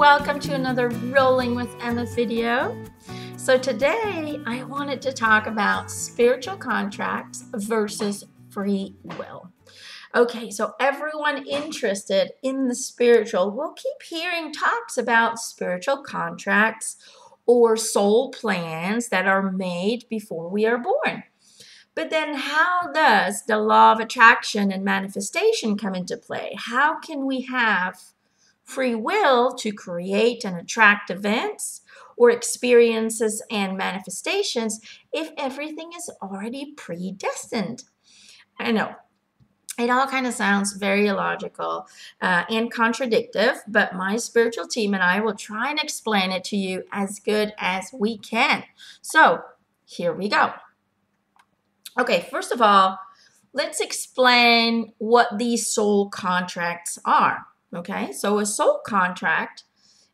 welcome to another Rolling with Emma video. So today I wanted to talk about spiritual contracts versus free will. Okay, so everyone interested in the spiritual will keep hearing talks about spiritual contracts or soul plans that are made before we are born. But then how does the law of attraction and manifestation come into play? How can we have free will to create and attract events or experiences and manifestations if everything is already predestined? I know it all kind of sounds very illogical and contradictory, but my spiritual team and I will try and explain it to you as good as we can. So here we go. Okay, first of all, let's explain what these soul contracts are. Okay, so a soul contract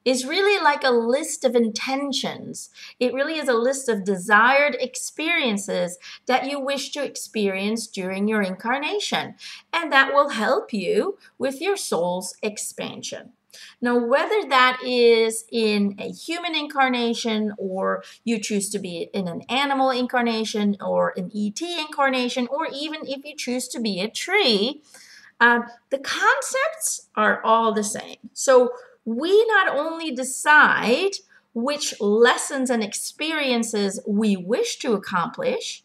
is really like a list of intentions. It really is a list of desired experiences that you wish to experience during your incarnation, and that will help you with your soul's expansion. Now, whether that is in a human incarnation or you choose to be in an animal incarnation or an ET incarnation, or even if you choose to be a tree, the concepts are all the same. So we not only decide which lessons and experiences we wish to accomplish,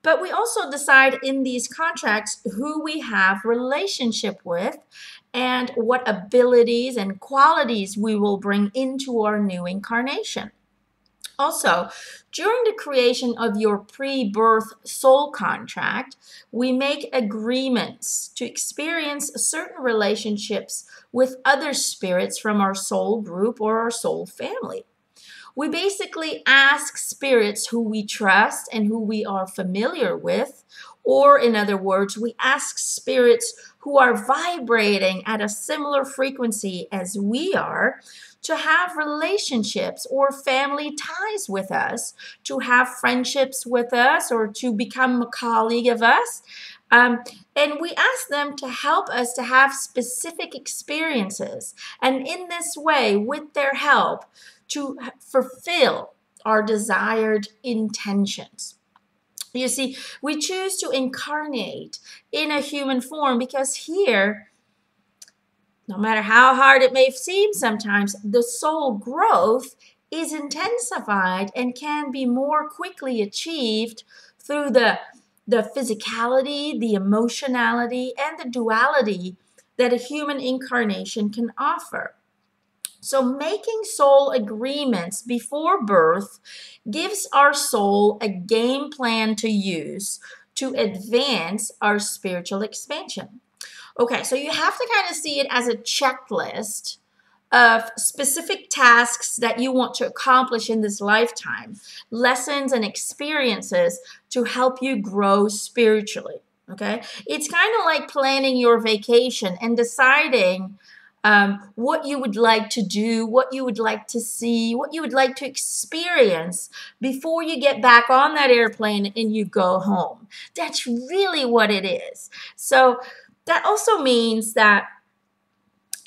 but we also decide in these contracts who we have relationship with and what abilities and qualities we will bring into our new incarnation. Also, during the creation of your pre-birth soul contract, we make agreements to experience certain relationships with other spirits from our soul group or our soul family. We basically ask spirits who we trust and who we are familiar with, or in other words, we ask spirits who are vibrating at a similar frequency as we are to have relationships or family ties with us, to have friendships with us, or to become a colleague of us. And we ask them to help us to have specific experiences. And in this way, with their help, to fulfill our desired intentions. You see, we choose to incarnate in a human form because here, no matter how hard it may seem sometimes, the soul growth is intensified and can be more quickly achieved through the physicality, the emotionality, and the duality that a human incarnation can offer. So making soul agreements before birth gives our soul a game plan to use to advance our spiritual expansion. Okay, so you have to kind of see it as a checklist of specific tasks that you want to accomplish in this lifetime, lessons and experiences to help you grow spiritually. Okay, it's kind of like planning your vacation and deciding what you would like to do, what you would like to see, what you would like to experience before you get back on that airplane and you go home. That's really what it is. So that also means that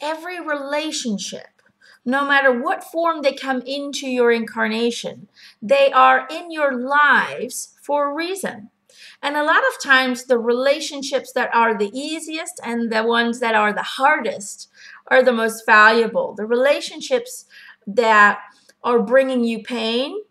every relationship, no matter what form they come into your incarnation, they are in your lives for a reason. And a lot of times the relationships that are the easiest and the ones that are the hardest are the most valuable. The relationships that are bringing you pain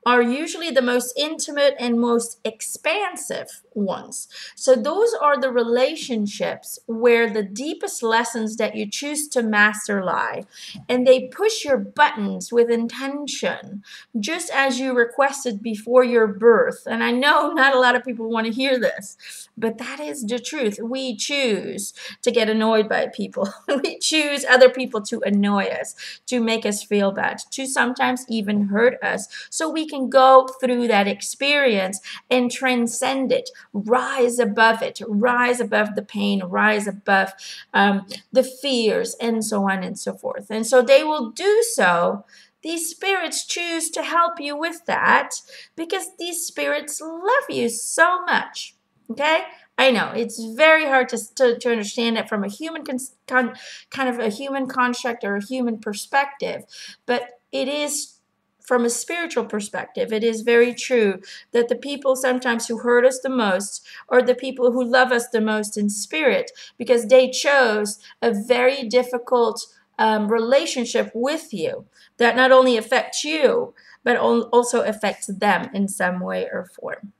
are usually the most intimate and most expansive ones. So those are the relationships where the deepest lessons that you choose to master lie. And they push your buttons with intention, just as you requested before your birth. And I know not a lot of people want to hear this, but that is the truth. We choose to get annoyed by people. We choose other people to annoy us, to make us feel bad, to sometimes even hurt us. So we can go through that experience and transcend it, rise above it, rise above the pain, rise above the fears, and so on and so forth. And so they will do so. These spirits choose to help you with that because these spirits love you so much. Okay? I know it's very hard to understand it from a human kind of a human construct or a human perspective, but it is from a spiritual perspective. It is very true that the people sometimes who hurt us the most are the people who love us the most in spirit, because they chose a very difficult relationship with you that not only affects you, but also affects them in some way or form.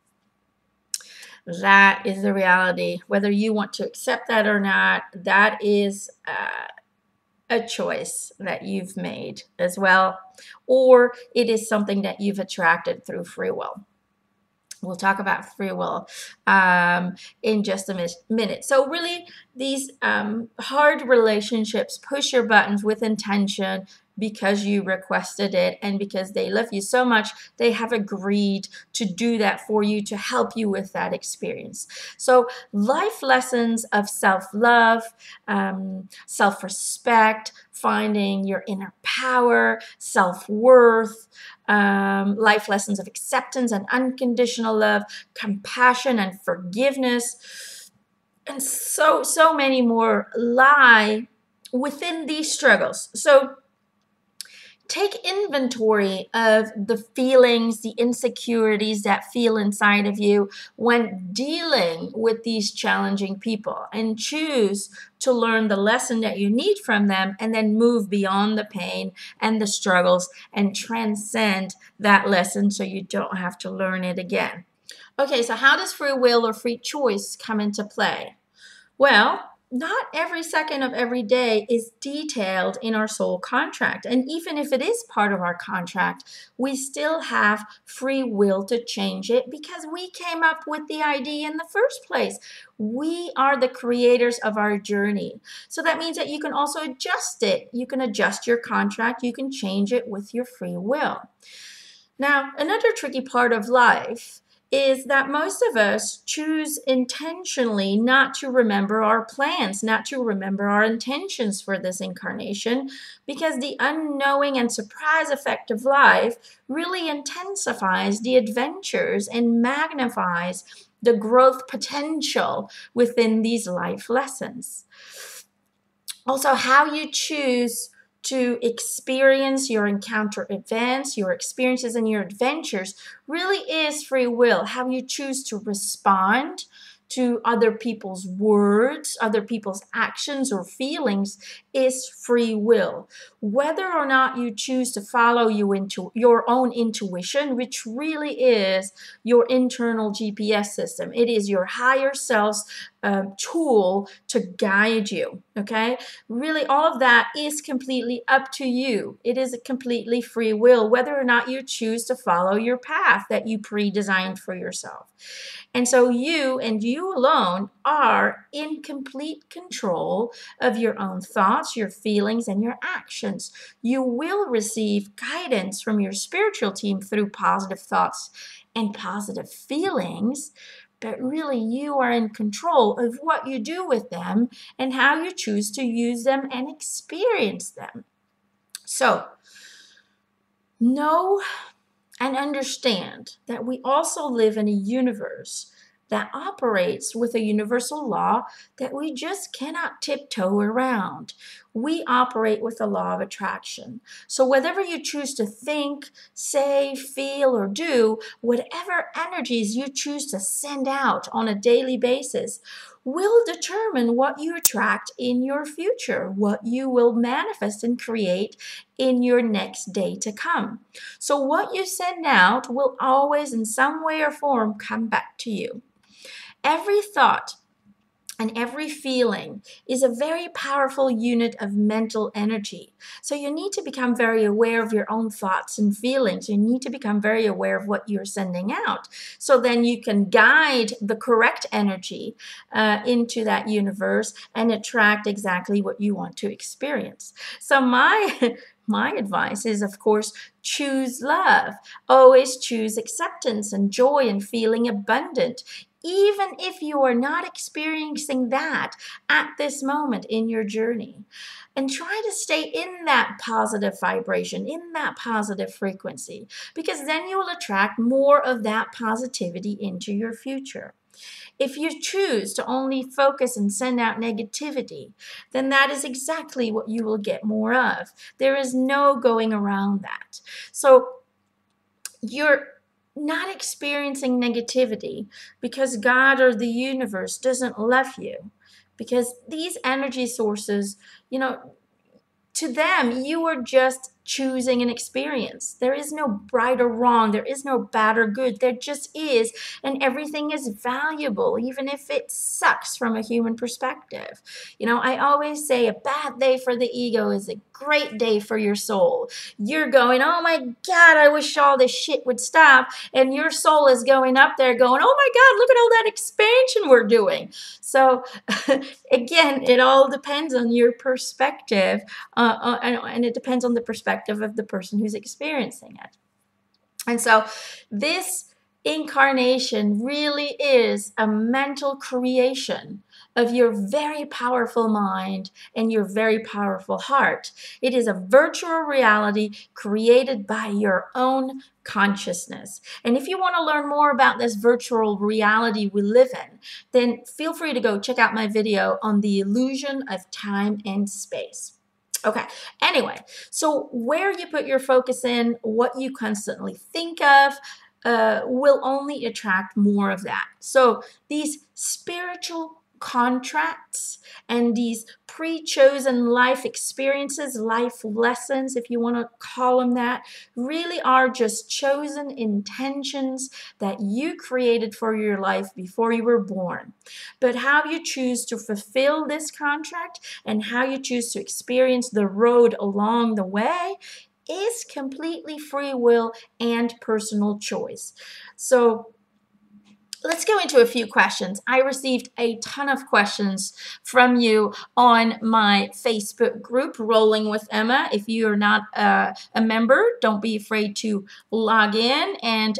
That is the reality. Whether you want to accept that or not, that is a choice that you've made as well, or it is something that you've attracted through free will. We'll talk about free will in just a minute. So really, these hard relationships push your buttons with intention because you requested it and because they love you so much. They have agreed to do that for you, to help you with that experience. So life lessons of self-love, self-respect, finding your inner power, self-worth, life lessons of acceptance and unconditional love, compassion and forgiveness, and so many more lie within these struggles. So take inventory of the feelings, the insecurities that feel inside of you when dealing with these challenging people, and choose to learn the lesson that you need from them, and then move beyond the pain and the struggles and transcend that lesson so you don't have to learn it again. Okay, so how does free will or free choice come into play? Well, not every second of every day is detailed in our soul contract. And even if it is part of our contract, we still have free will to change it because we came up with the idea in the first place. We are the creators of our journey. So that means that you can also adjust it. You can adjust your contract. You can change it with your free will. Now, another tricky part of life is that most of us choose intentionally not to remember our plans, not to remember our intentions for this incarnation, because the unknowing and surprise effect of life really intensifies the adventures and magnifies the growth potential within these life lessons. Also, how you choose to experience your encounter events, your experiences and your adventures really is free will. How you choose to respond to other people's words, other people's actions or feelings is free will. Whether or not you choose to follow your own intuition, which really is your internal GPS system. It is your higher self's tool to guide you, okay? Really, all of that is completely up to you. It is a completely free will, whether or not you choose to follow your path that you pre-designed for yourself. And so you and you alone are in complete control of your own thoughts, your feelings, and your actions. You will receive guidance from your spiritual team through positive thoughts and positive feelings, but really you are in control of what you do with them and how you choose to use them and experience them. So, know and understand that we also live in a universe that operates with a universal law that we just cannot tiptoe around. We operate with the law of attraction. So whatever you choose to think, say, feel, or do, whatever energies you choose to send out on a daily basis will determine what you attract in your future, what you will manifest and create in your next day to come. So what you send out will always in some way or form come back to you. Every thought and every feeling is a very powerful unit of mental energy. So you need to become very aware of your own thoughts and feelings. You need to become very aware of what you're sending out. So then you can guide the correct energy into that universe and attract exactly what you want to experience. So my advice is, of course, choose love. Always choose acceptance and joy and feeling abundant, even if you are not experiencing that at this moment in your journey. And try to stay in that positive vibration, in that positive frequency, because then you will attract more of that positivity into your future. If you choose to only focus and send out negativity, then that is exactly what you will get more of. There is no going around that. So you're not experiencing negativity because God or the universe doesn't love you. Because these energy sources, you know, to them, you are just choosing an experience. There is no right or wrong. There is no bad or good. There just is. And everything is valuable, even if it sucks from a human perspective. You know, I always say a bad day for the ego is a great day for your soul. You're going, oh my God, I wish all this shit would stop. And your soul is going up there going, oh my God, look at all that expansion we're doing. So again, it all depends on your perspective. And it depends on the perspective of the person who's experiencing it. And so this incarnation really is a mental creation of your very powerful mind and your very powerful heart. It is a virtual reality created by your own consciousness. And if you want to learn more about this virtual reality we live in, then feel free to go check out my video on the illusion of time and space. Okay, anyway, so where you put your focus in, what you constantly think of, will only attract more of that. So these spiritual contracts and these pre-chosen life experiences, life lessons, if you want to call them that, really are just chosen intentions that you created for your life before you were born. But how you choose to fulfill this contract and how you choose to experience the road along the way is completely free will and personal choice. So let's go into a few questions. I received a ton of questions from you on my Facebook group, Rolling with Emma. If you are not a member, don't be afraid to log in and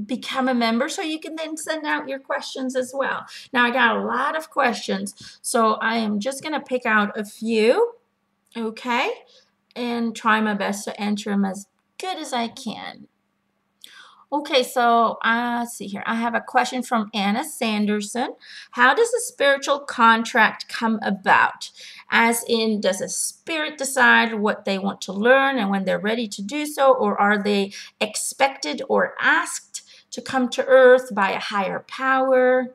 become a member so you can then send out your questions as well. Now, I got a lot of questions, so I am just going to pick out a few, okay, and try my best to answer them as good as I can. Okay, so let's see here. I have a question from Anna Sanderson. How does a spiritual contract come about? As in, does a spirit decide what they want to learn and when they're ready to do so, or are they expected or asked to come to Earth by a higher power?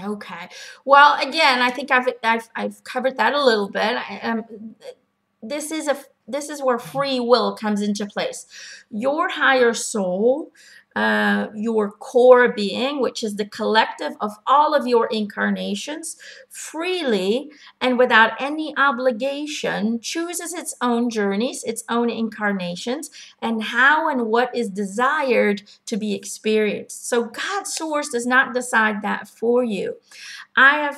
Okay. Well, again, I think I've covered that a little bit. This is where free will comes into place. Your higher soul, your core being, which is the collective of all of your incarnations, freely and without any obligation chooses its own journeys, its own incarnations, and how and what is desired to be experienced. So God's source does not decide that for you. I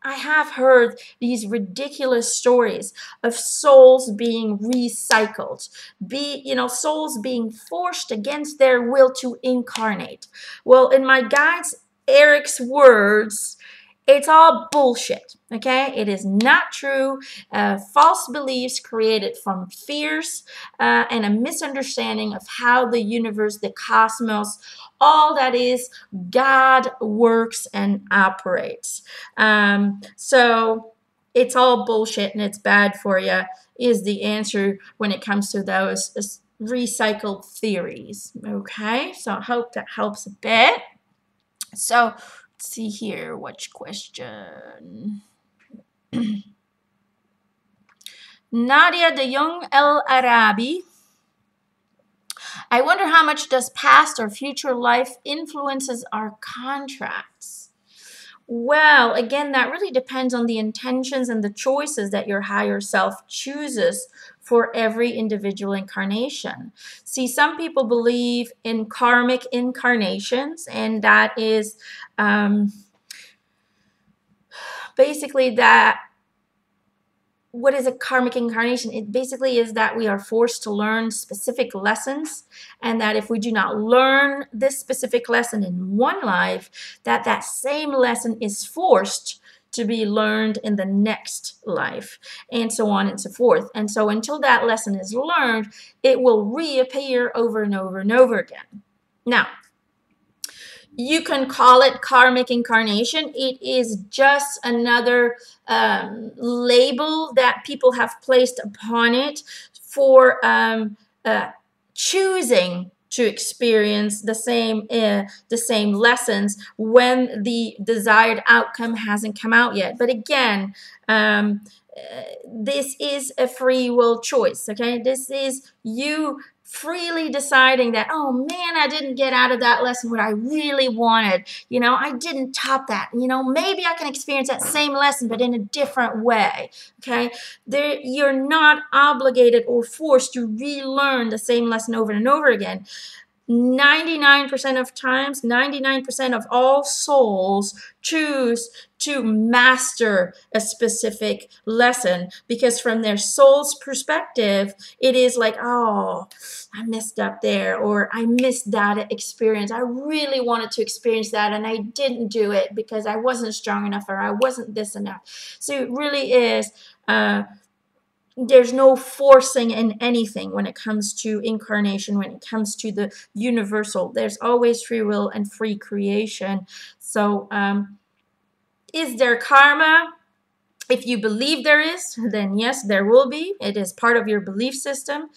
have heard these ridiculous stories of souls being recycled, souls being forced against their will to incarnate. Well, in my guide's Eric's words, it's all bullshit, okay? It is not true. False beliefs created from fears and a misunderstanding of how the universe, the cosmos, all that is, God works and operates. So it's all bullshit and it's bad for you is the answer when it comes to those recycled theories, okay? So I hope that helps a bit. So let's see here, which question? Nadia de Jong El Arabi. I wonder how much does past or future life influences our contracts? Well, again, that really depends on the intentions and the choices that your higher self chooses for every individual incarnation. See, some people believe in karmic incarnations, and that is basically that. What is a karmic incarnation? It basically is that we are forced to learn specific lessons, and that if we do not learn this specific lesson in one life, that same lesson is forced to be learned in the next life, and so on and so forth. And so until that lesson is learned, it will reappear over and over and over again. Now, You can call it karmic incarnation. It is just another label that people have placed upon it for choosing to experience the same lessons when the desired outcome hasn't come out yet. But again, this is a free will choice. Okay, this is you freely deciding that, oh man, I didn't get out of that lesson what I really wanted. You know, I didn't top that. You know, maybe I can experience that same lesson, but in a different way. Okay, you're not obligated or forced to relearn the same lesson over and over again. 99% of times, 99% of all souls choose to master a specific lesson, because from their soul's perspective, it is like, oh, I messed up there, or I missed that experience. I really wanted to experience that and I didn't do it because I wasn't strong enough, or I wasn't this enough. So it really is there's no forcing in anything when it comes to incarnation, when it comes to the universal. There's always free will and free creation. So is there karma? If you believe there is, then yes, there will be. It is part of your belief system.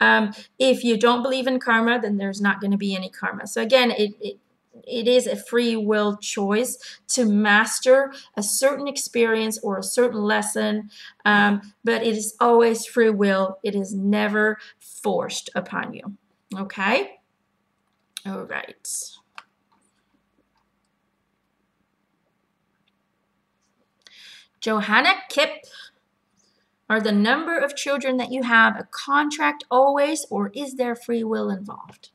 If you don't believe in karma, then there's not going to be any karma. So again, it is a free will choice to master a certain experience or a certain lesson, but it is always free will. It is never forced upon you. Okay? All right. Johanna Kip, are the number of children that you have a contract always, or is there free will involved?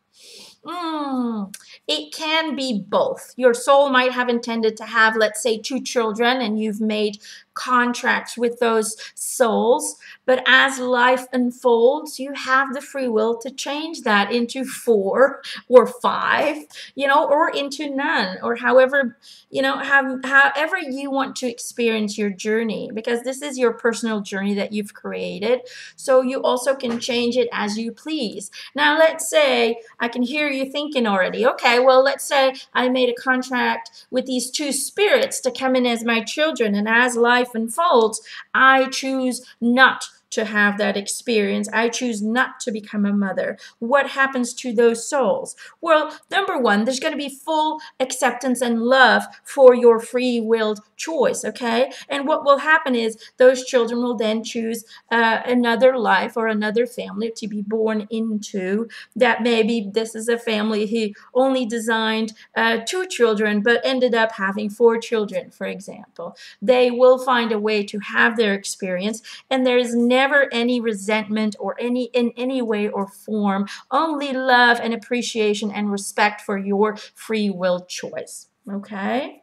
It can be both. Your soul might have intended to have, let's say, 2 children, and you've made contracts with those souls. But as life unfolds, you have the free will to change that into 4 or 5, you know, or into none, or however, you know, however you want to experience your journey, because this is your personal journey that you've created. So you also can change it as you please. Now, let's say, I can hear you thinking already, okay, well, let's say I made a contract with these 2 spirits to come in as my children, and as life unfolds, I choose not to have that experience. I choose not to become a mother. What happens to those souls? Well, number one, there's going to be full acceptance and love for your free-willed choice, okay? And what will happen is those children will then choose another life or another family to be born into. That maybe this is a family who only designed 2 children but ended up having 4 children, for example. They will find a way to have their experience, and there's never any resentment or in any way or form, only love and appreciation and respect for your free will choice. Okay?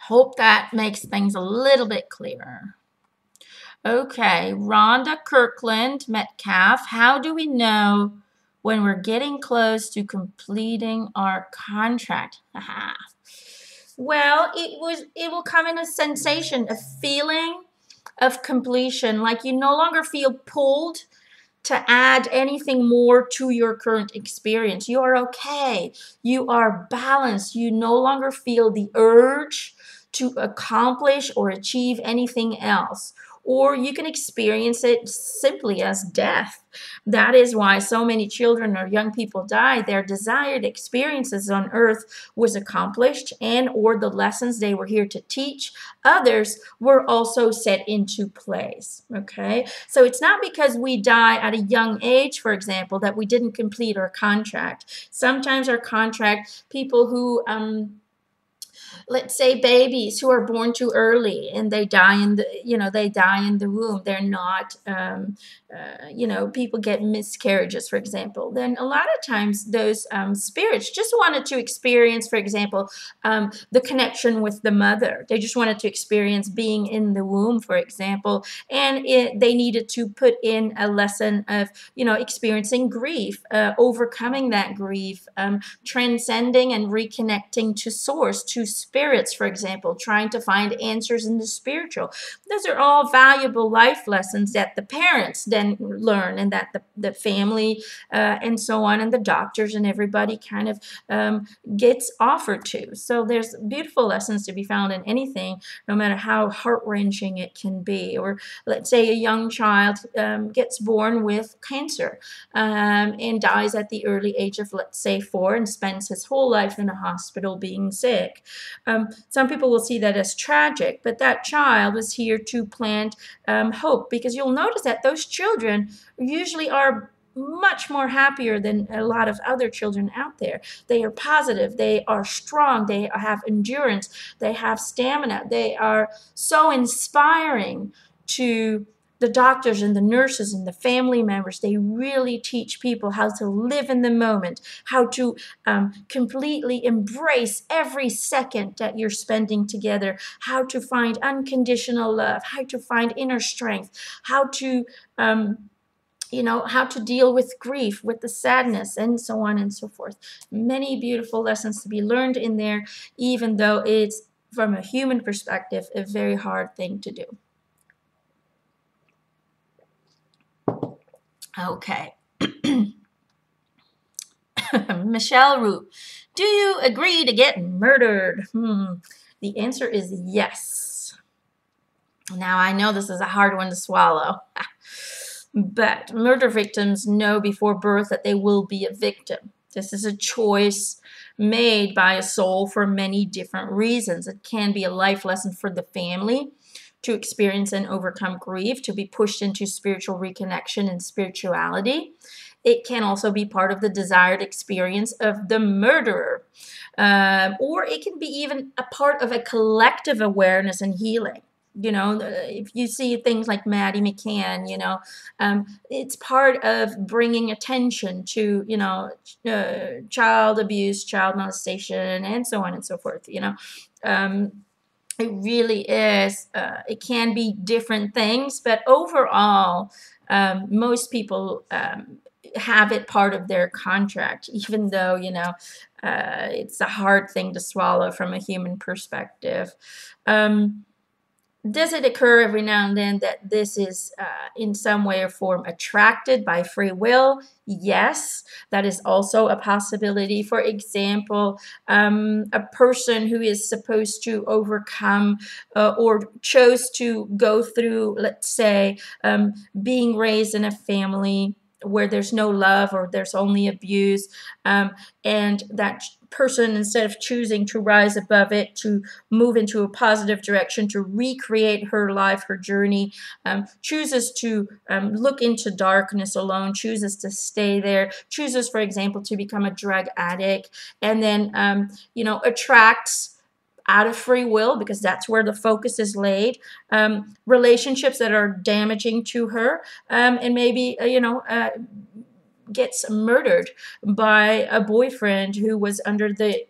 Hope that makes things a little bit clearer. Okay, Rhonda Kirkland Metcalf, how do we know when we're getting close to completing our contract? Well, it will come in a sensation, a feeling of completion, like you no longer feel pulled to add anything more to your current experience. You are okay. You are balanced. You no longer feel the urge to accomplish or achieve anything else. Or you can experience it simply as death. That is why so many children or young people die. Their desired experiences on earth was accomplished, and or the lessons they were here to teach others were also set into place. Okay, so it's not because we die at a young age, for example, that we didn't complete our contract. Sometimes our contract, people who let's say babies who are born too early and they die in the womb. They're not, people get miscarriages, for example. Then a lot of times those spirits just wanted to experience, for example, the connection with the mother. They just wanted to experience being in the womb, for example, and they needed to put in a lesson of, experiencing grief, overcoming that grief, transcending and reconnecting to source, to to spirits, for example, trying to find answers in the spiritual. Those are all valuable life lessons that the parents then learn, and that the family and so on, and the doctors and everybody kind of gets offered to. So there's beautiful lessons to be found in anything, no matter how heart-wrenching it can be. Or let's say a young child gets born with cancer and dies at the early age of, let's say, 4, and spends his whole life in a hospital being sick. Some people will see that as tragic, but that child was here to plant hope, because you'll notice that those children usually are much more happier than a lot of other children out there. They are positive, they are strong, they have endurance, they have stamina, they are so inspiring to the doctors and the nurses and the family members. They really teach people how to live in the moment, how to completely embrace every second that you're spending together, how to find unconditional love, how to find inner strength, how to how to deal with grief, with the sadness, and so on and so forth. Many beautiful lessons to be learned in there, even though it's, from a human perspective, a very hard thing to do. Okay. Michelle Root, do you agree to get murdered? The answer is yes. Now, I know this is a hard one to swallow, but murder victims know before birth that they will be a victim. This is a choice made by a soul for many different reasons. It can be a life lesson for the family to experience and overcome grief, to be pushed into spiritual reconnection and spirituality. It can also be part of the desired experience of the murderer. Or it can be even a part of a collective awareness and healing. If you see things like Maddie McCann, it's part of bringing attention to, child abuse, child molestation, and so on and so forth. It really is. It can be different things, but overall, most people have it part of their contract, even though, it's a hard thing to swallow from a human perspective. Does it occur every now and then that this is in some way or form attracted by free will? Yes, that is also a possibility. For example, a person who is supposed to overcome or chose to go through, let's say, being raised in a family where there's no love or there's only abuse, and that person, instead of choosing to rise above it, to move into a positive direction, to recreate her life, her journey, chooses to look into darkness alone, chooses to stay there, chooses, for example, to become a drug addict, and then, attracts out of free will, because that's where the focus is laid, relationships that are damaging to her, and maybe, gets murdered by a boyfriend who was under the,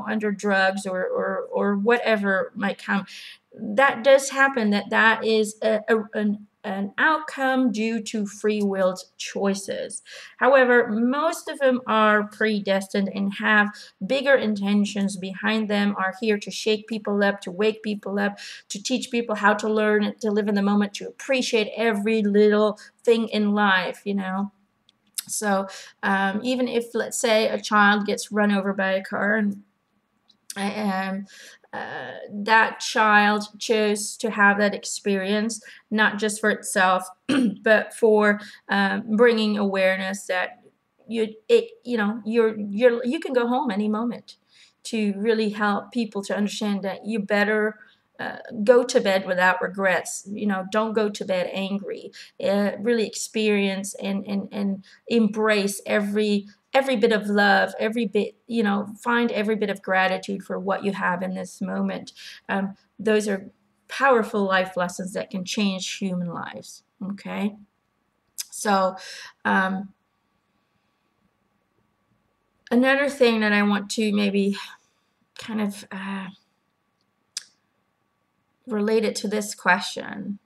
under drugs or whatever might come. That does happen. That is an outcome due to free willed choices. However, most of them are predestined and have bigger intentions behind them, are here to shake people up, to wake people up, to teach people how to learn to live in the moment, to appreciate every little thing in life, So even if, let's say, a child gets run over by a car, and that child chose to have that experience, not just for itself, but for bringing awareness that you can go home any moment, to really help people to understand that you better go to bed without regrets. Don't go to bed angry. Really experience and embrace every bit of love, every bit, find every bit of gratitude for what you have in this moment. Those are powerful life lessons that can change human lives. Okay. So, another thing that I want to maybe kind of related to this question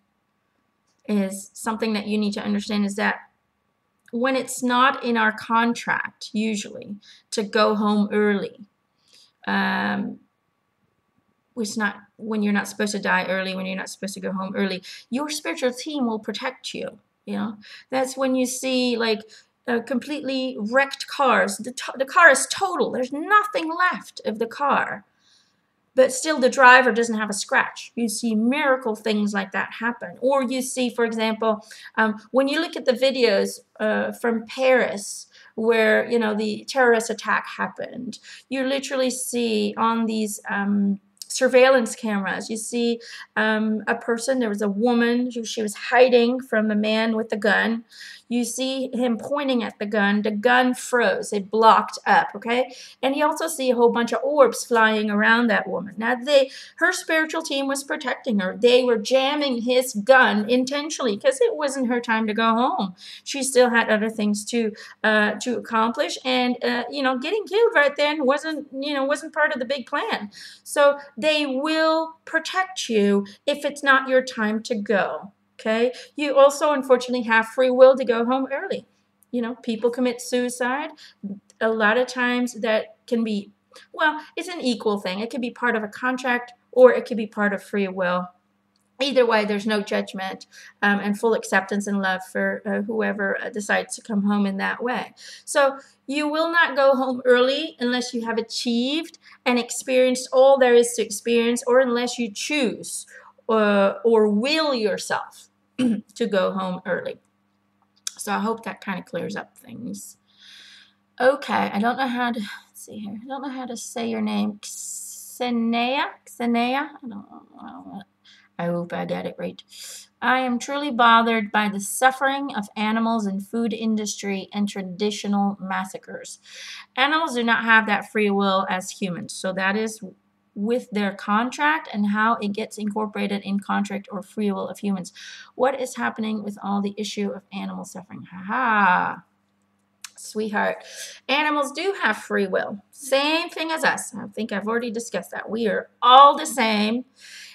is something that you need to understand, is that when it's not in our contract, usually, to go home early, it's not when you're not supposed to die early, when you're not supposed to go home early, your spiritual team will protect you. You know, that's when you see like completely wrecked cars. The car is total. There's nothing left of the car, but still the driver doesn't have a scratch. You see miracle things like that happen. Or you see, for example, when you look at the videos from Paris, where, you know, the terrorist attack happened, you literally see on these surveillance cameras, you see a person, there was a woman, she was hiding from the man with the gun. You see him pointing at the gun froze, it blocked up, okay? And you also see a whole bunch of orbs flying around that woman. Now, her spiritual team was protecting her. They were jamming his gun intentionally because it wasn't her time to go home. She still had other things to accomplish, and you know, getting killed right then wasn't part of the big plan. So they will protect you if it's not your time to go. Okay, you also unfortunately have free will to go home early. You know, people commit suicide. A lot of times that can be, well, it's an equal thing. It could be part of a contract or it could be part of free will. Either way, there's no judgment and full acceptance and love for whoever decides to come home in that way. So you will not go home early unless you have achieved and experienced all there is to experience, or unless you choose or will yourself to go home early. So I hope that kind of clears up things. Okay, I don't know how to, let's see here. I don't know how to say your name. Xenia? I don't know. I hope I got it right. I am truly bothered by the suffering of animals in food industry and traditional massacres. Animals do not have that free will as humans. So that is with their contract and how it gets incorporated in contract or free will of humans. What is happening with all the issue of animal suffering? Ha. Sweetheart, animals do have free will. Same thing as us. I think I've already discussed that. We are all the same.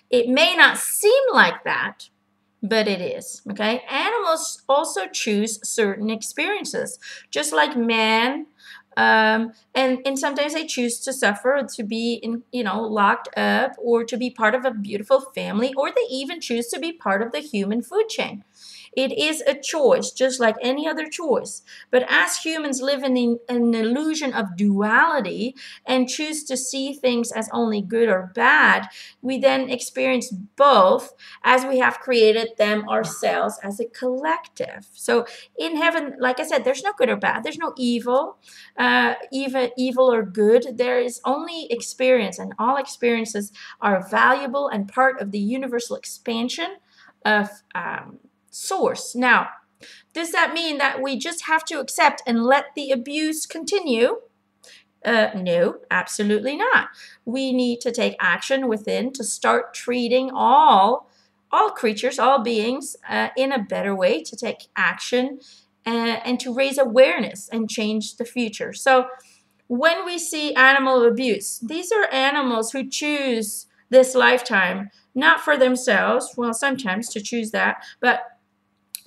It may not seem like that, but it is, okay? Animals also choose certain experiences, just like man. And sometimes they choose to suffer, to be locked up, or to be part of a beautiful family, or they even choose to be part of the human food chain. It is a choice, just like any other choice. But as humans live in an illusion of duality and choose to see things as only good or bad, we then experience both as we have created them ourselves as a collective. So in heaven, like I said, there's no good or bad. There's no evil, even evil or good. There is only experience, and all experiences are valuable and part of the universal expansion of source. Now, does that mean that we just have to accept and let the abuse continue? No, absolutely not. We need to take action within to start treating all creatures, all beings in a better way, to take action and to raise awareness and change the future. So when we see animal abuse, these are animals who choose this lifetime, not for themselves, well, sometimes to choose that, but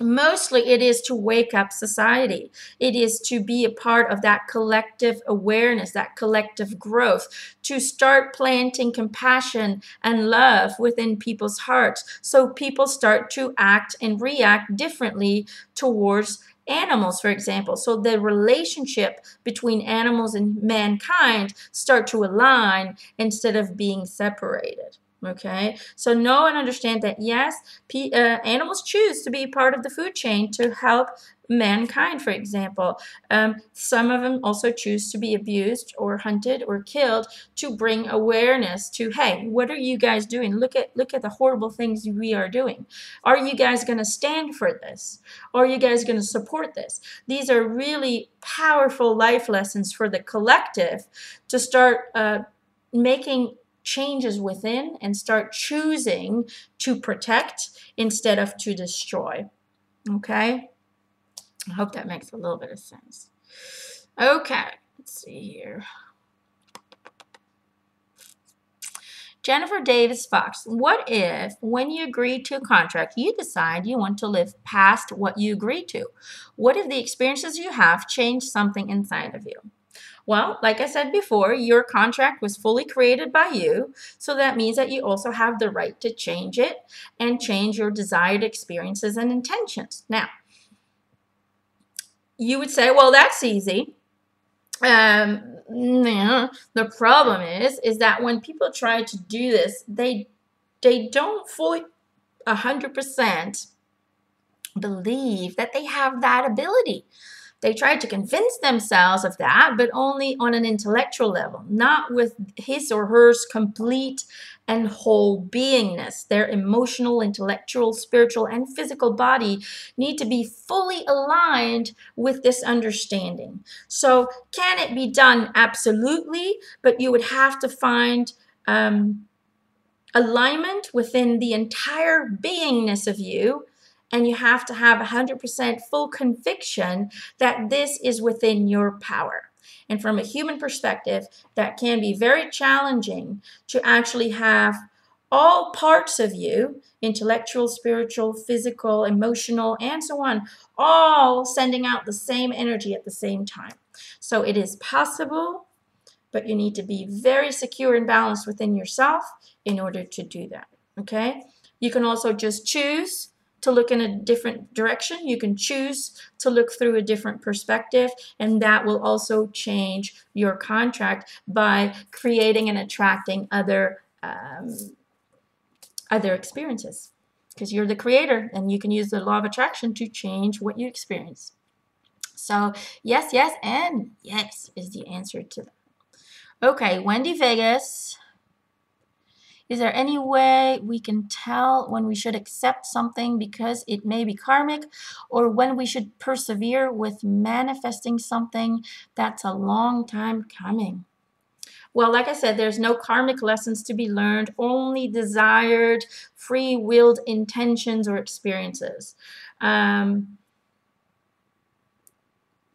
mostly it is to wake up society. It is to be a part of that collective awareness, that collective growth, to start planting compassion and love within people's hearts, so people start to act and react differently towards animals, for example. So the relationship between animals and mankind start to align instead of being separated. Okay, so know and understand that yes, animals choose to be part of the food chain to help mankind, for example. Some of them also choose to be abused or hunted or killed to bring awareness to, hey, what are you guys doing? Look at the horrible things we are doing. Are you guys going to stand for this? Are you guys going to support this? These are really powerful life lessons for the collective to start making changes within and start choosing to protect instead of to destroy. Okay, I hope that makes a little bit of sense. Okay, let's see here. Jennifer Davis Fox, what if when you agree to a contract, you decide you want to live past what you agreed to? What if the experiences you have change something inside of you? Well, like I said before, your contract was fully created by you, so that means that you also have the right to change it and change your desired experiences and intentions. Now, you would say, well, that's easy. Yeah, the problem is that when people try to do this, they don't fully 100% believe that they have that ability. They try to convince themselves of that, but only on an intellectual level, not with his or her complete and whole beingness. Their emotional, intellectual, spiritual, and physical body need to be fully aligned with this understanding. So, can it be done? Absolutely, but you would have to find alignment within the entire beingness of you, and you have to have 100% full conviction that this is within your power. And from a human perspective, that can be very challenging to actually have all parts of you, intellectual, spiritual, physical, emotional, and so on, all sending out the same energy at the same time. So it is possible, but you need to be very secure and balanced within yourself in order to do that, okay? You can also just choose to look in a different direction. You can choose to look through a different perspective, and that will also change your contract by creating and attracting other experiences, because you're the creator and you can use the law of attraction to change what you experience. So yes, yes, and yes is the answer to that. Okay, Wendy Vegas. Is there any way we can tell when we should accept something because it may be karmic, or when we should persevere with manifesting something that's a long time coming? Well, like I said, there's no karmic lessons to be learned, only desired, free-willed intentions or experiences.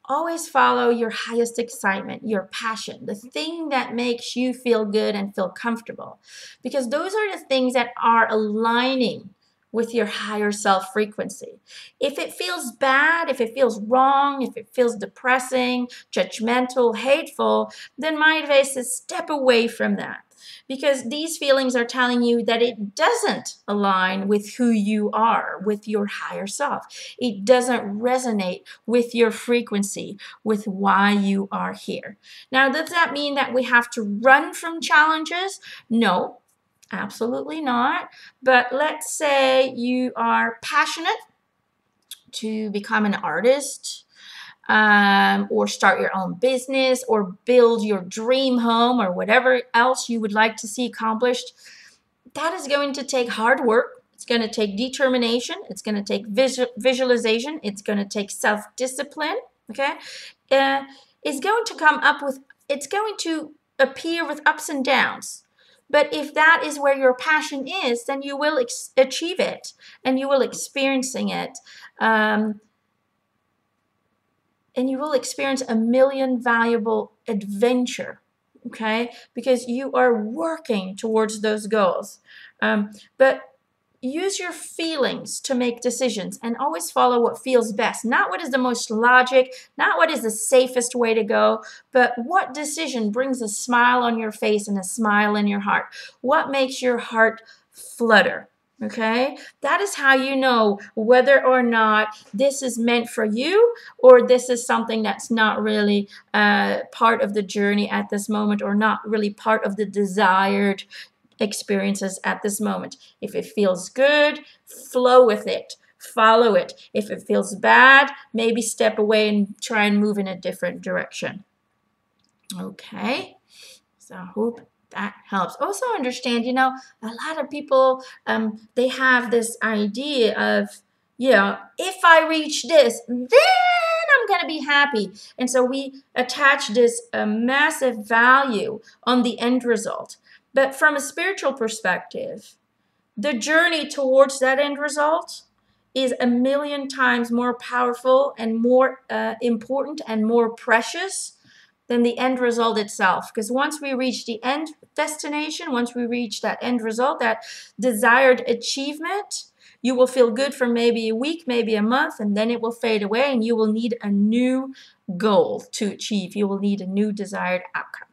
Always follow your highest excitement, your passion, the thing that makes you feel good and feel comfortable. Because those are the things that are aligning with your higher self frequency. If it feels bad, if it feels wrong, if it feels depressing, judgmental, hateful, then my advice is step away from that. Because these feelings are telling you that it doesn't align with who you are, with your higher self. It doesn't resonate with your frequency, with why you are here. Now, does that mean that we have to run from challenges? No, absolutely not. But let's say you are passionate to become an artist, or start your own business, or build your dream home, or whatever else you would like to see accomplished. That is going to take hard work. It's going to take determination. It's going to take visualization. It's going to take self-discipline. Okay, it's going to come up with. It's going to appear with ups and downs. But if that is where your passion is, then you will achieve it, and you will experiencing it. And you will experience a million valuable adventure, okay? Because you are working towards those goals. But use your feelings to make decisions, and always follow what feels best. Not what is the most logic, not what is the safest way to go, but what decision brings a smile on your face and a smile in your heart. What makes your heart flutter? Okay, that is how you know whether or not this is meant for you, or this is something that's not really part of the journey at this moment, or not really part of the desired experiences at this moment. If it feels good, flow with it, follow it. If it feels bad, maybe step away and try and move in a different direction. Okay, so I hope that helps. Also understand, a lot of people, they have this idea of, if I reach this, then I'm going to be happy. And so we attach this massive value on the end result. But from a spiritual perspective, the journey towards that end result is a million times more powerful and more important and more precious than the end result itself. Because once we reach the end destination, once we reach that end result, that desired achievement, You will feel good for maybe a week, maybe a month, and then it will fade away, and you will need a new goal to achieve. You will need a new desired outcome.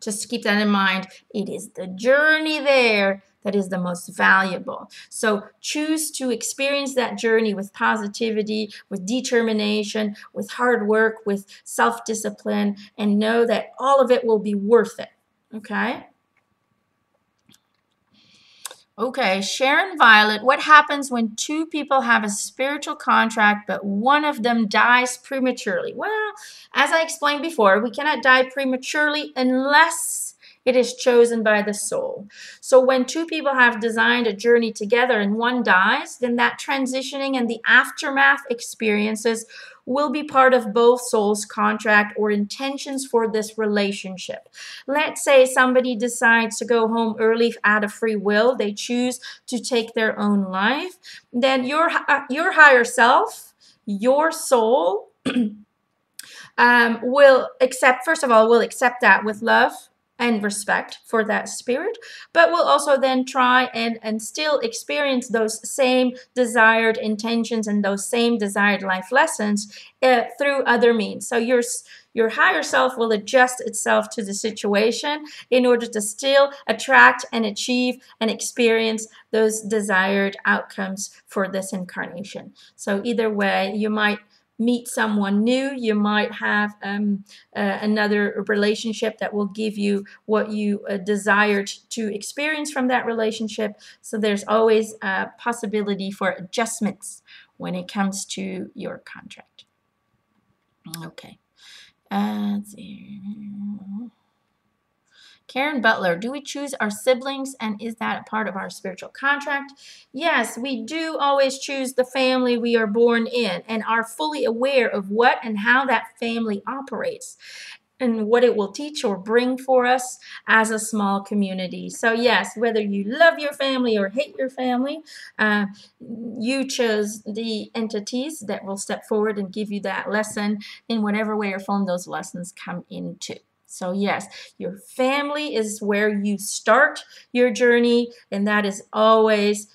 Just keep that in mind. It is the journey there that is the most valuable. So choose to experience that journey with positivity, with determination, with hard work, with self-discipline, and know that all of it will be worth it. Okay? Okay, Sharon Violet, what happens when two people have a spiritual contract but one of them dies prematurely? Well, as I explained before, we cannot die prematurely unless it is chosen by the soul. So when two people have designed a journey together and one dies, then that transitioning and the aftermath experiences will be part of both souls' contract or intentions for this relationship. Let's say somebody decides to go home early out of free will. They choose to take their own life. Then your higher self, your soul, will accept, first of all, will accept that with love and respect for that spirit, but will also then try and still experience those same desired intentions and those same desired life lessons through other means. So your higher self will adjust itself to the situation in order to still attract and achieve and experience those desired outcomes for this incarnation. So either way, you might meet someone new, you might have another relationship that will give you what you desired to experience from that relationship. So there's always a possibility for adjustments when it comes to your contract. Okay. Let's see. Karen Butler, do we choose our siblings and is that a part of our spiritual contract? Yes, we do always choose the family we are born in and are fully aware of what and how that family operates and what it will teach or bring for us as a small community. So yes, whether you love your family or hate your family, you chose the entities that will step forward and give you that lesson in whatever way or form those lessons come into. So yes, your family is where you start your journey, and that is always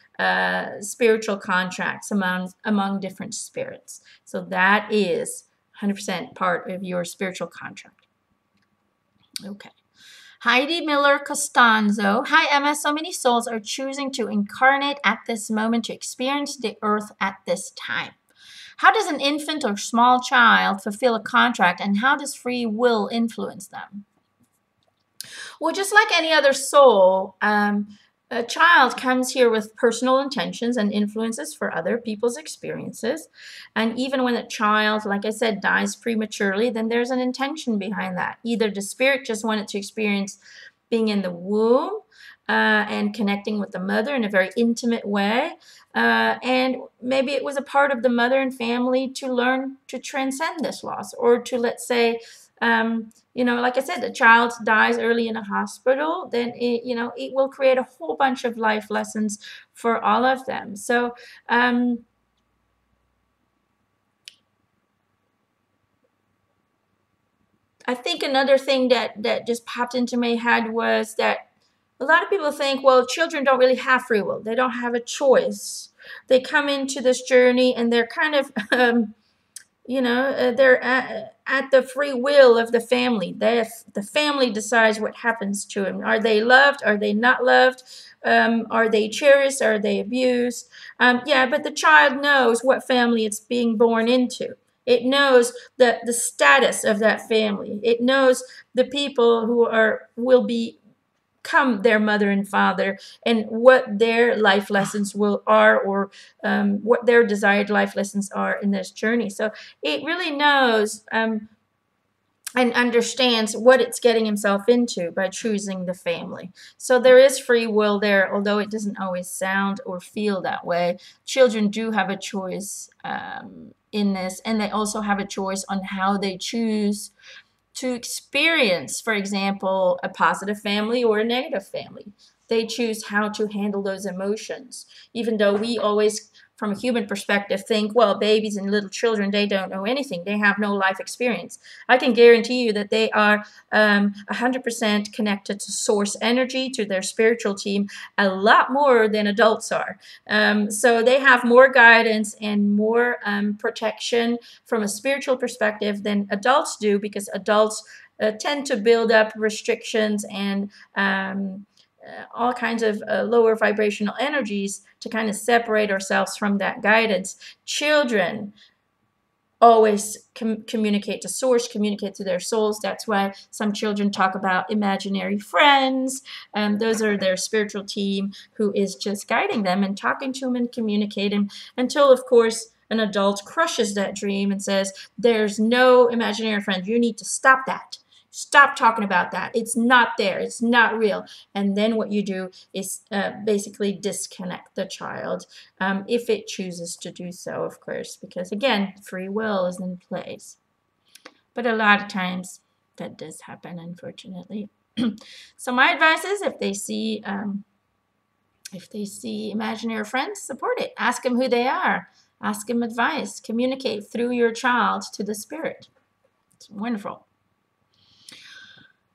spiritual contracts among different spirits. So that is 100% part of your spiritual contract. Okay. Heidi Miller Costanzo. Hi, Emma. So many souls are choosing to incarnate at this moment to experience the earth at this time. How does an infant or small child fulfill a contract, and how does free will influence them? Well, just like any other soul, a child comes here with personal intentions and influences for other people's experiences. And even when a child, like I said, dies prematurely, then there's an intention behind that. Either the spirit just wanted to experience being in the womb, and connecting with the mother in a very intimate way. And maybe it was a part of the mother and family to learn to transcend this loss, or to, let's say, like I said, the child dies early in a hospital, then it will create a whole bunch of life lessons for all of them. So I think another thing that just popped into my head was that a lot of people think, well, children don't really have free will. They don't have a choice. They come into this journey and they're kind of, they're at the free will of the family. The family decides what happens to them. Are they loved? Are they not loved? Are they cherished? Are they abused? Yeah, but the child knows what family it's being born into. It knows the status of that family. It knows the people who will become their mother and father, and what their life lessons are, or what their desired life lessons are in this journey. So it really knows and understands what it's getting himself into by choosing the family. So there is free will there, although it doesn't always sound or feel that way. Children do have a choice in this, and they also have a choice on how they choose to experience, for example, a positive family or a negative family. They choose how to handle those emotions, even though we always from a human perspective, think, well, babies and little children, they don't know anything. They have no life experience. I can guarantee you that they are 100% connected to source energy, to their spiritual team, a lot more than adults are. So they have more guidance and more protection from a spiritual perspective than adults do, because adults tend to build up restrictions and all kinds of lower vibrational energies to kind of separate ourselves from that guidance. Children always communicate to source, communicate to their souls. That's why some children talk about imaginary friends. Those are their spiritual team who is just guiding them and talking to them and communicating until, of course, an adult crushes that dream and says, there's no imaginary friend. You need to stop that. Stop talking about that. It's not there. It's not real. And then what you do is basically disconnect the child, if it chooses to do so, of course, because again, free will is in place. But a lot of times that does happen, unfortunately. So my advice is, if they see imaginary friends, support it. Ask them who they are. Ask them advice. Communicate through your child to the spirit. It's wonderful.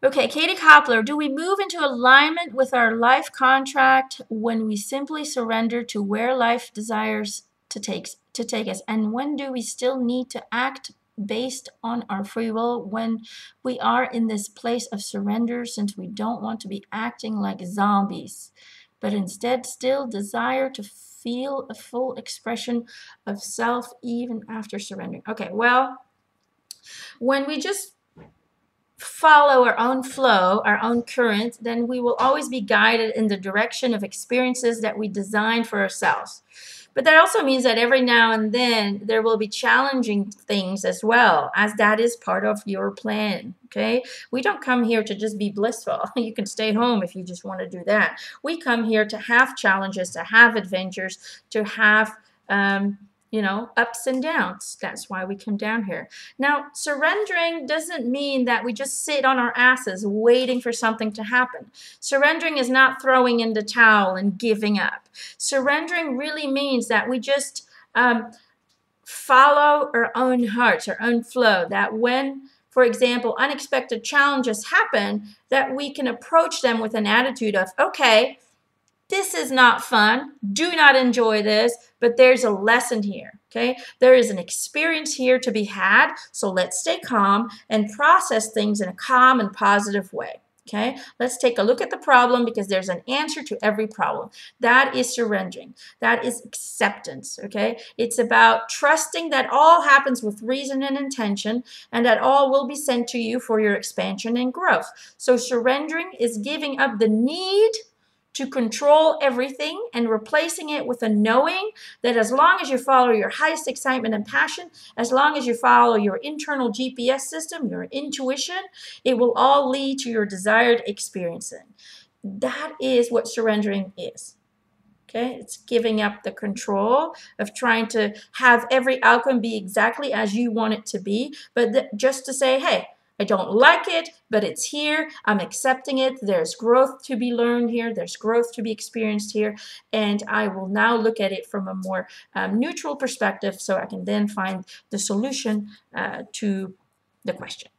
Okay, Katie Koppler, do we move into alignment with our life contract when we simply surrender to where life desires to take us? And when do we still need to act based on our free will when we are in this place of surrender, since we don't want to be acting like zombies, but instead still desire to feel a full expression of self even after surrendering? Okay, well, when we just follow our own flow, our own current, then we will always be guided in the direction of experiences that we design for ourselves. But that also means that every now and then there will be challenging things as well, as that is part of your plan, okay? We don't come here to just be blissful. You can stay home if you just want to do that. We come here to have challenges, to have adventures, to have ups and downs. That's why we come down here. Now, surrendering doesn't mean that we just sit on our asses waiting for something to happen. Surrendering is not throwing in the towel and giving up. Surrendering really means that we just follow our own hearts, our own flow, that when, for example, unexpected challenges happen, that we can approach them with an attitude of, okay, this is not fun. Do not enjoy this, but there's a lesson here, okay? There is an experience here to be had, so let's stay calm and process things in a calm and positive way, okay? Let's take a look at the problem, because there's an answer to every problem. That is surrendering. That is acceptance, okay? It's about trusting that all happens with reason and intention, and that all will be sent to you for your expansion and growth. So surrendering is giving up the need to control everything and replacing it with a knowing that as long as you follow your highest excitement and passion, as long as you follow your internal GPS system, your intuition, it will all lead to your desired experiencing. That is what surrendering is. Okay, it's giving up the control of trying to have every outcome be exactly as you want it to be, but just to say, hey, I don't like it, but it's here. I'm accepting it. There's growth to be learned here. There's growth to be experienced here. And I will now look at it from a more neutral perspective, so I can then find the solution to the question.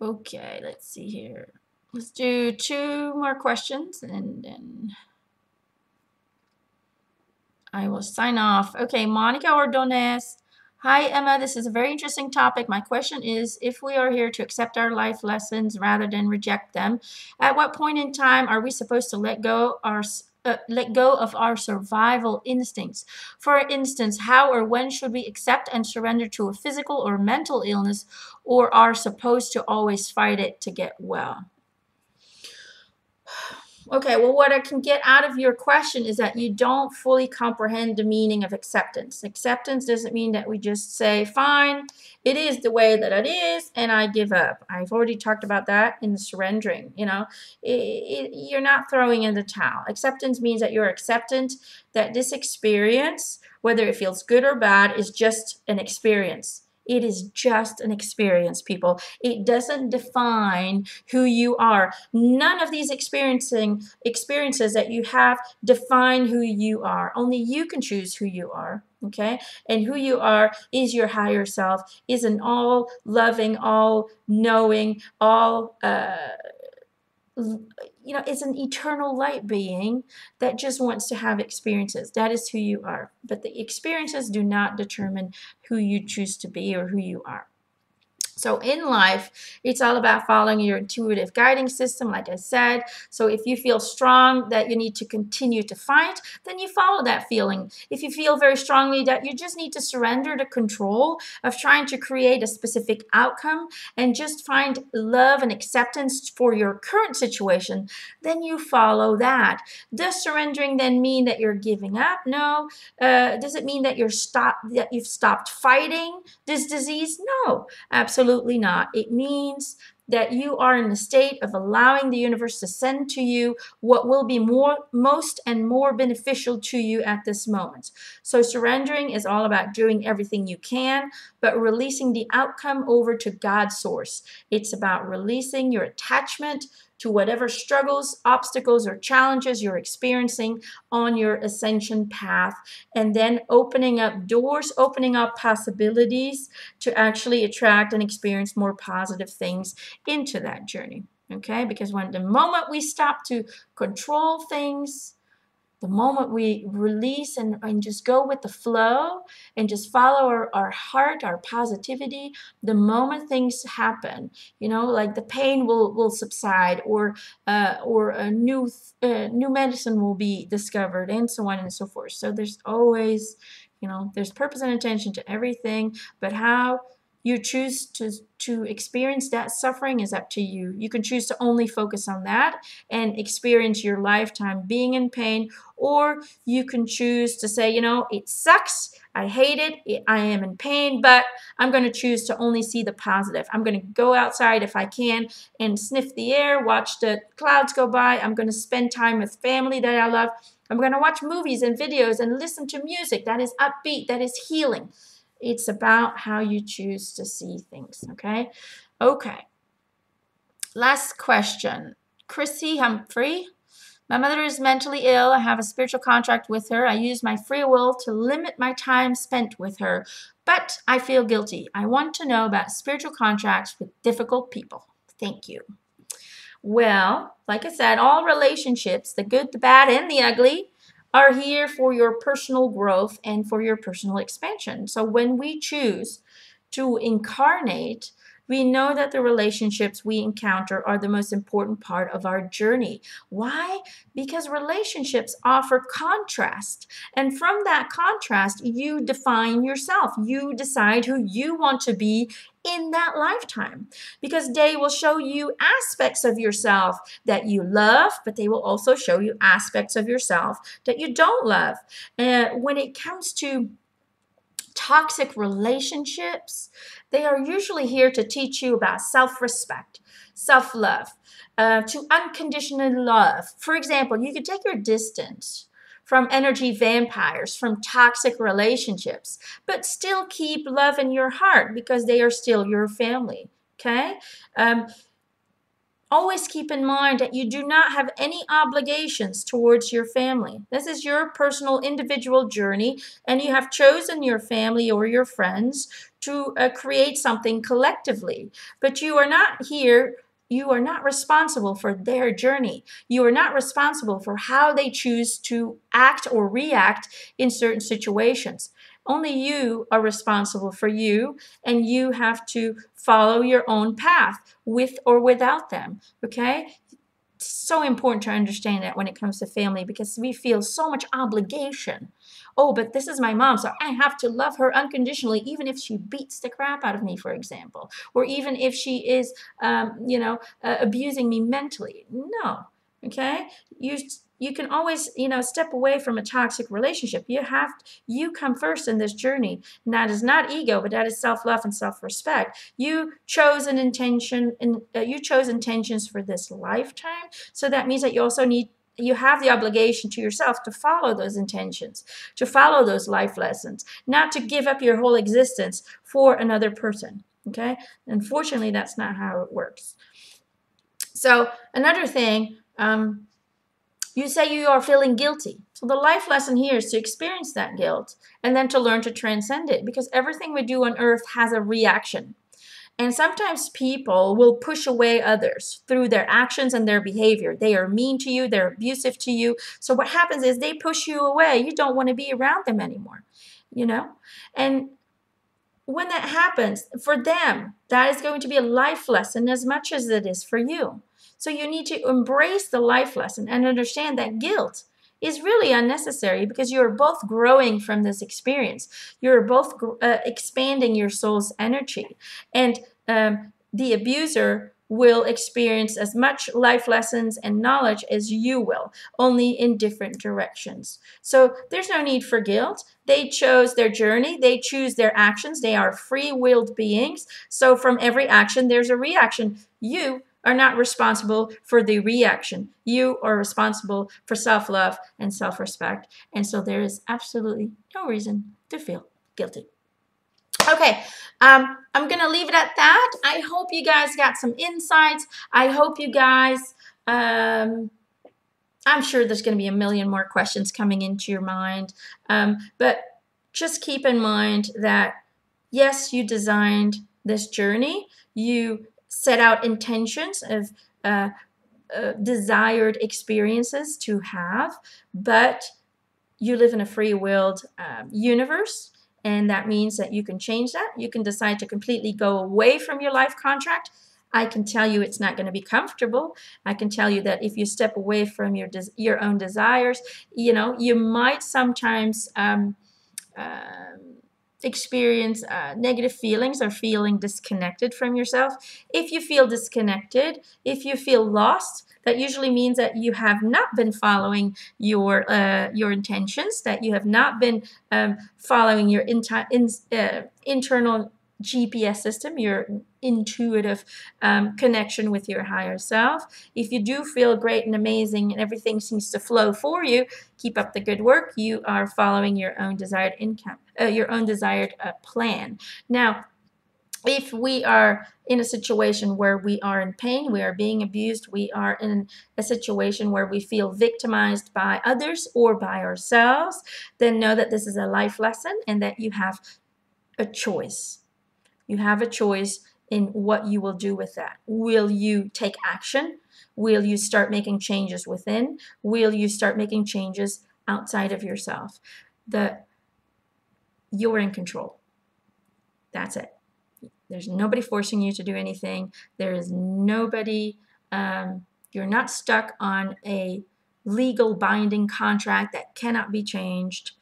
Okay, let's see here. Let's do 2 more questions and then I will sign off. Okay, Monica Ordonez. Hi, Emma. This is a very interesting topic. My question is, if we are here to accept our life lessons rather than reject them, at what point in time are we supposed to let go of our survival instincts? For instance, how or when should we accept and surrender to a physical or mental illness, or are supposed to always fight it to get well? Okay, well, what I can get out of your question is that you don't fully comprehend the meaning of acceptance. Acceptance doesn't mean that we just say, fine, it is the way that it is, and I give up. I've already talked about that in surrendering. You're not throwing in the towel. Acceptance means that you're acceptant that this experience, whether it feels good or bad, is just an experience. It is just an experience, people. It doesn't define who you are. None of these experiences that you have define who you are. Only you can choose who you are, okay? And who you are is your higher self, is an all-loving, all-knowing, it's an eternal light being that just wants to have experiences. That is who you are. But the experiences do not determine who you choose to be or who you are. So in life, it's all about following your intuitive guiding system, like I said. So if you feel strong that you need to continue to fight, then you follow that feeling. If you feel very strongly that you just need to surrender the control of trying to create a specific outcome and just find love and acceptance for your current situation, then you follow that. Does surrendering then mean that you're giving up? No. Does it mean that you've stopped fighting this disease? No, absolutely not. It means that you are in a state of allowing the universe to send to you what will be most and more beneficial to you at this moment. So surrendering is all about doing everything you can, but releasing the outcome over to God's source. It's about releasing your attachment to whatever struggles, obstacles, or challenges you're experiencing on your ascension path, and then opening up doors, opening up possibilities to actually attract and experience more positive things into that journey, okay? Because the moment we stop to control things, the moment we release and just go with the flow and just follow our heart, our positivity, the moment things happen, like the pain will subside, or a new medicine will be discovered, and so on and so forth. So there's always, there's purpose and intention to everything, but how you choose to experience that suffering is up to you. You can choose to only focus on that and experience your lifetime being in pain, or you can choose to say, it sucks, I hate it, I am in pain, but I'm going to choose to only see the positive. I'm going to go outside if I can and sniff the air, watch the clouds go by. I'm going to spend time with family that I love. I'm going to watch movies and videos and listen to music that is upbeat, that is healing. It's about how you choose to see things, okay? Okay. Last question. Chrissy Humphrey. My mother is mentally ill. I have a spiritual contract with her. I use my free will to limit my time spent with her, but I feel guilty. I want to know about spiritual contracts with difficult people. Thank you. Well, like I said, all relationships, the good, the bad, and the ugly, are here for your personal growth and for your personal expansion. So when we choose to incarnate, we know that the relationships we encounter are the most important part of our journey. Why? Because relationships offer contrast. And from that contrast, you define yourself. You decide who you want to be in that lifetime, because they will show you aspects of yourself that you love, but they will also show you aspects of yourself that you don't love. When it comes to toxic relationships, they are usually here to teach you about self-respect, self-love, to unconditional love. For example, you could take your distance from energy vampires, from toxic relationships, but still keep love in your heart because they are still your family, okay? Always keep in mind that you do not have any obligations towards your family. This is your personal individual journey, and you have chosen your family or your friends to create something collectively. But you are not here, you are not responsible for their journey. You are not responsible for how they choose to act or react in certain situations. Only you are responsible for you, and you have to follow your own path with or without them, okay? It's so important to understand that when it comes to family, because we feel so much obligation. Oh, but this is my mom, so I have to love her unconditionally, even if she beats the crap out of me, for example, or even if she is, abusing me mentally. No, okay? You can always, step away from a toxic relationship. You come first in this journey. And that is not ego, but that is self-love and self-respect. You chose an intention, and you chose intentions for this lifetime. So that means that you also need you have the obligation to yourself to follow those intentions, to follow those life lessons, not to give up your whole existence for another person. Okay? Unfortunately, that's not how it works. So another thing, you say you are feeling guilty. So the life lesson here is to experience that guilt and then to learn to transcend it, because everything we do on earth has a reaction. And sometimes people will push away others through their actions and their behavior. They are mean to you, they're abusive to you. So what happens is they push you away. You don't want to be around them anymore, you know? And when that happens, for them, that is going to be a life lesson as much as it is for you. So you need to embrace the life lesson and understand that guilt is really unnecessary, because you're both growing from this experience. You're both expanding your soul's energy. And the abuser will experience as much life lessons and knowledge as you will, only in different directions. So there's no need for guilt. They chose their journey. They choose their actions. They are free-willed beings. So from every action, there's a reaction. You are not responsible for the reaction. You are responsible for self-love and self-respect. And so there is absolutely no reason to feel guilty. Okay, I'm going to leave it at that. I hope you guys got some insights. I hope you guys, I'm sure there's going to be a million more questions coming into your mind. But just keep in mind that, yes, you designed this journey. You set out intentions of desired experiences to have, but you live in a free-willed universe. And that means that you can change that. You can decide to completely go away from your life contract. I can tell you it's not going to be comfortable. I can tell you that if you step away from your own desires, you know, you might sometimes experience negative feelings or feeling disconnected from yourself. If you feel disconnected, if you feel lost, that usually means that you have not been following your intentions, that you have not been following your internal GPS system, your intuitive connection with your higher self. If you do feel great and amazing and everything seems to flow for you, keep up the good work. You are following your own desired plan. Now, if we are in a situation where we are in pain, we are being abused, we are in a situation where we feel victimized by others or by ourselves, then know that this is a life lesson and that you have a choice. You have a choice in what you will do with that. Will you take action? Will you start making changes within? Will you start making changes outside of yourself? You're in control. That's it. There's nobody forcing you to do anything. There is nobody, you're not stuck on a legal binding contract that cannot be changed.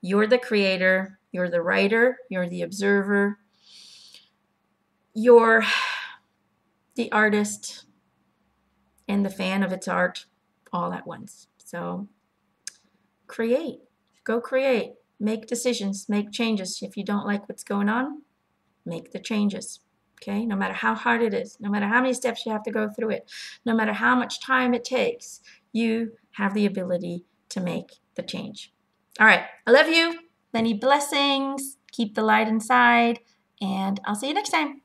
You're the creator, you're the writer, you're the observer, you're the artist and the fan of its art all at once. So create, go create, make decisions, make changes. If you don't like what's going on, make the changes. Okay, no matter how hard it is, no matter how many steps you have to go through it, no matter how much time it takes, you have the ability to make the change. All right, I love you. Many blessings. Keep the light inside, and I'll see you next time.